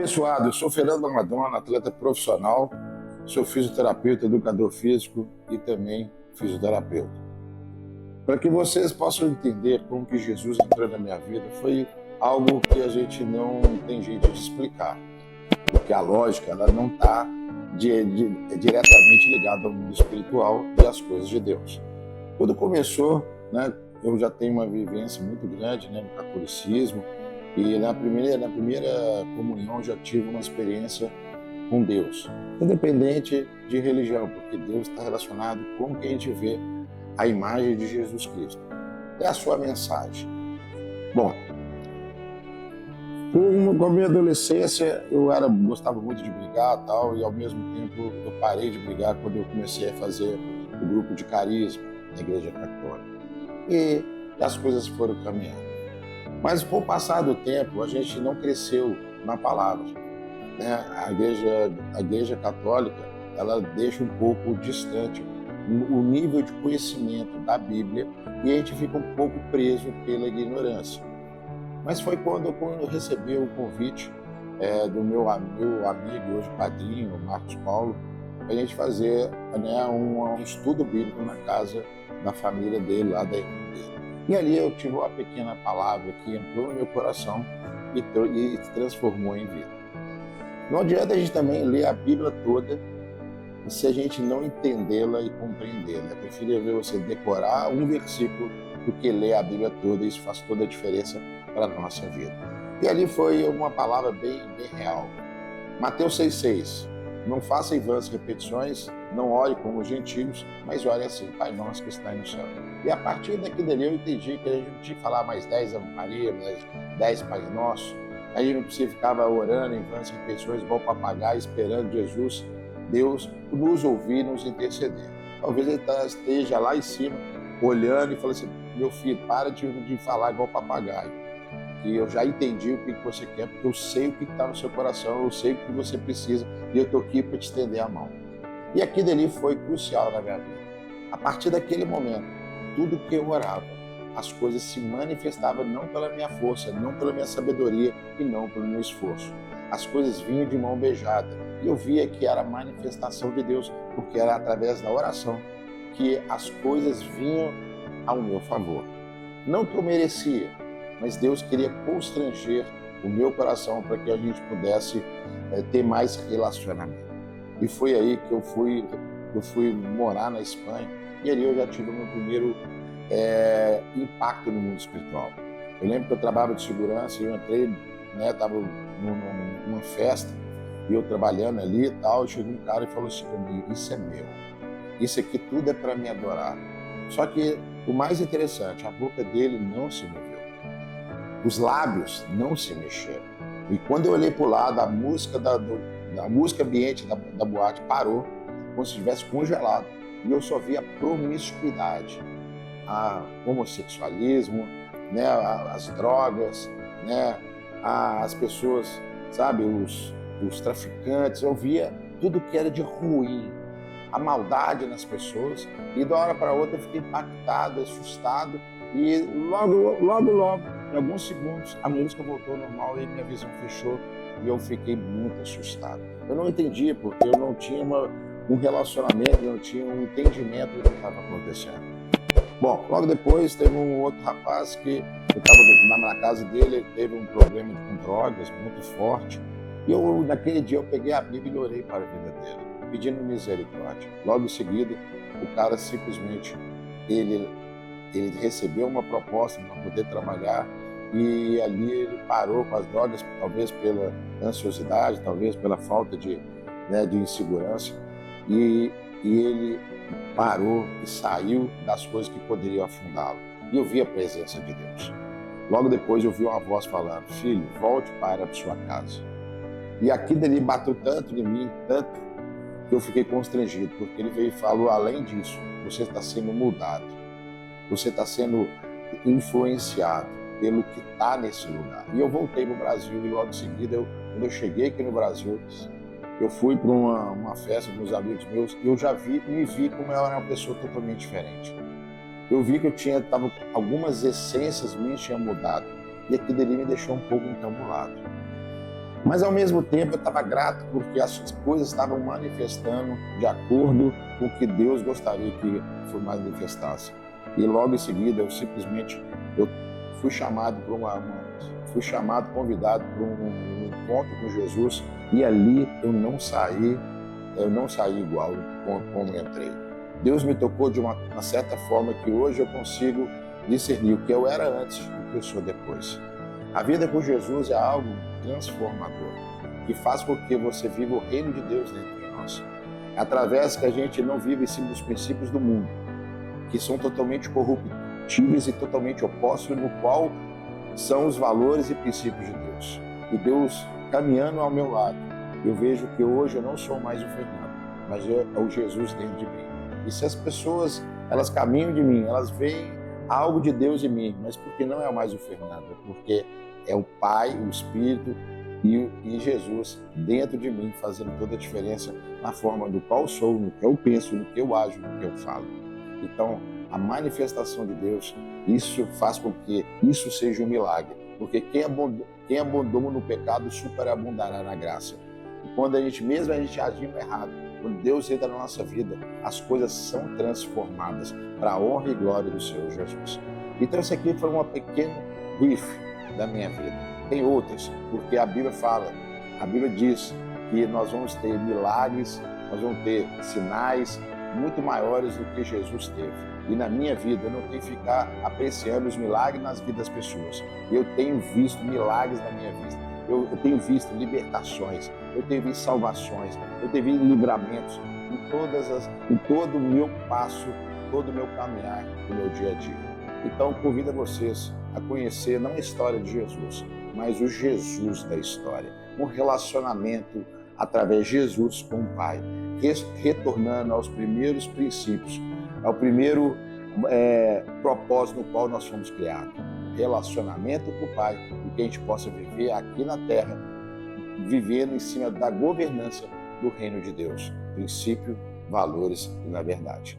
Abençoado, eu sou Fernando Mamadona, atleta profissional, sou fisioterapeuta, educador físico e também fisioterapeuta. Para que vocês possam entender como que Jesus entrou na minha vida, foi algo que a gente não tem jeito de explicar, porque a lógica ela não está diretamente ligada ao mundo espiritual e às coisas de Deus. Tudo começou, né, eu já tenho uma vivência muito grande, né, no catolicismo, e na primeira comunhão já tive uma experiência com Deus, independente de religião, porque Deus está relacionado com o que a gente vê a imagem de Jesus Cristo. É a sua mensagem. Bom, com a minha adolescência eu gostava muito de brigar tal, e ao mesmo tempo eu parei de brigar quando eu comecei a fazer o grupo de carisma na Igreja Católica. E as coisas foram caminhando. Mas, com o passar do tempo, a gente não cresceu na palavra, né? A igreja católica, ela deixa um pouco distante o nível de conhecimento da Bíblia e a gente fica um pouco preso pela ignorância. Mas foi quando eu recebi o convite do meu amigo, hoje padrinho, Marcos Paulo, para a gente fazer, né, um estudo bíblico na casa da família dele, lá da irmã dele. E ali eu tive uma pequena palavra que entrou no meu coração e se transformou em vida. Não adianta a gente também ler a Bíblia toda se a gente não entendê-la e compreendê-la. Eu prefiro ver você decorar um versículo do que ler a Bíblia toda, e isso faz toda a diferença para a nossa vida. E ali foi uma palavra bem real. Mateus 6,6. Não faça vãs repetições, não ore como os gentios, mas ore assim: Pai nosso que está no céu. E a partir daqui dali eu entendi que a gente não tinha que falar mais 10 Ave Maria, mais 10 Pai Nosso. A gente não precisa ficar orando em vãs repetições igual papagaio, esperando Jesus, Deus, nos ouvir, nos interceder. Talvez ele esteja lá em cima, olhando e falando assim: meu filho, para de falar igual papagaio. E eu já entendi o que você quer, porque eu sei o que está no seu coração, eu sei o que você precisa, e eu estou aqui para te estender a mão. E aquilo ali foi crucial na minha vida. A partir daquele momento, tudo que eu orava, as coisas se manifestavam não pela minha força, não pela minha sabedoria e não pelo meu esforço. As coisas vinham de mão beijada, e eu via que era a manifestação de Deus, porque era através da oração que as coisas vinham ao meu favor. Não que eu merecia, mas Deus queria constranger o meu coração para que a gente pudesse ter mais relacionamento. E foi aí que eu fui morar na Espanha, e ali eu já tive o meu primeiro impacto no mundo espiritual. Eu lembro que eu trabalhava de segurança e eu entrei, né, estava numa festa, e eu trabalhando ali e tal, chegou um cara e falou assim para mim: isso é meu, isso aqui tudo é para me adorar. Só que o mais interessante, a boca dele não se moveu. Os lábios não se mexeram. E quando eu olhei para o lado, a música da música ambiente da boate parou, como se estivesse congelado. E eu só via promiscuidade, a homossexualismo, né, as drogas, né, as pessoas, sabe, os traficantes. Eu via tudo que era de ruim, a maldade nas pessoas. E de uma hora para outra eu fiquei impactado, assustado. E logo, em alguns segundos, a música voltou ao normal e minha visão fechou e eu fiquei muito assustado. Eu não entendia, porque eu não tinha um relacionamento, eu não tinha um entendimento do que estava acontecendo. Bom, logo depois teve um outro rapaz que eu estava na casa dele, ele teve um problema com drogas muito forte. E naquele dia eu peguei a Bíblia e orei para a vida dele, pedindo misericórdia. Logo em seguida, o cara simplesmente, ele recebeu uma proposta para poder trabalhar, e ali ele parou com as drogas, talvez pela ansiosidade, talvez pela falta de insegurança, e ele parou e saiu das coisas que poderiam afundá-lo. E eu vi a presença de Deus. Logo depois eu vi uma voz falando: filho, volte para a sua casa. E aquilo ali bateu tanto em mim, tanto, que eu fiquei constrangido, porque ele veio e falou: além disso, você está sendo mudado. Você está sendo influenciado pelo que está nesse lugar. E eu voltei para o Brasil, e logo em seguida, quando eu cheguei aqui no Brasil, eu fui para uma festa com uns amigos meus, e eu já me vi como eu era uma pessoa totalmente diferente. Eu vi que algumas essências minhas tinham mudado, e aquilo ali me deixou um pouco encabulado. Mas ao mesmo tempo eu estava grato porque as coisas estavam manifestando de acordo com o que Deus gostaria que manifestasse. E logo em seguida eu fui chamado convidado para um encontro com Jesus, e ali eu não saí igual como entrei. Deus me tocou de uma certa forma que hoje eu consigo discernir o que eu era antes e o que eu sou depois. A vida com Jesus é algo transformador, que faz com que você viva o reino de Deus dentro de nós. É através que a gente não vive em cima dos princípios do mundo, que são totalmente corruptíveis e totalmente opostos, no qual são os valores e princípios de Deus. E Deus caminhando ao meu lado, eu vejo que hoje eu não sou mais o Fernando, mas é o Jesus dentro de mim. E se as pessoas, elas caminham de mim, elas veem algo de Deus em mim, mas porque não é mais o Fernando, porque é o Pai, o Espírito e Jesus dentro de mim, fazendo toda a diferença na forma do qual eu sou, no que eu penso, no que eu ajo, no que eu falo. Então, a manifestação de Deus, isso faz com que isso seja um milagre, porque quem abandona no pecado superabundará na graça. E quando a gente agindo errado, quando Deus entra na nossa vida, as coisas são transformadas para a honra e glória do Senhor Jesus. Então esse aqui foi uma pequena brief da minha vida. Tem outras, porque a Bíblia diz que nós vamos ter milagres, nós vamos ter sinais muito maiores do que Jesus teve. E na minha vida, eu não tenho que ficar apreciando os milagres nas vidas das pessoas. Eu tenho visto milagres na minha vida. Eu tenho visto libertações, eu tenho visto salvações, eu tenho visto livramentos em todo o meu passo, todo o meu caminhar, no meu dia a dia. Então, convido vocês a conhecer não a história de Jesus, mas o Jesus da história. Um relacionamento através de Jesus com o Pai, retornando aos primeiros princípios, ao primeiro propósito no qual nós fomos criados. Relacionamento com o Pai, e que a gente possa viver aqui na Terra, vivendo em cima da governança do reino de Deus, princípio, valores e na verdade.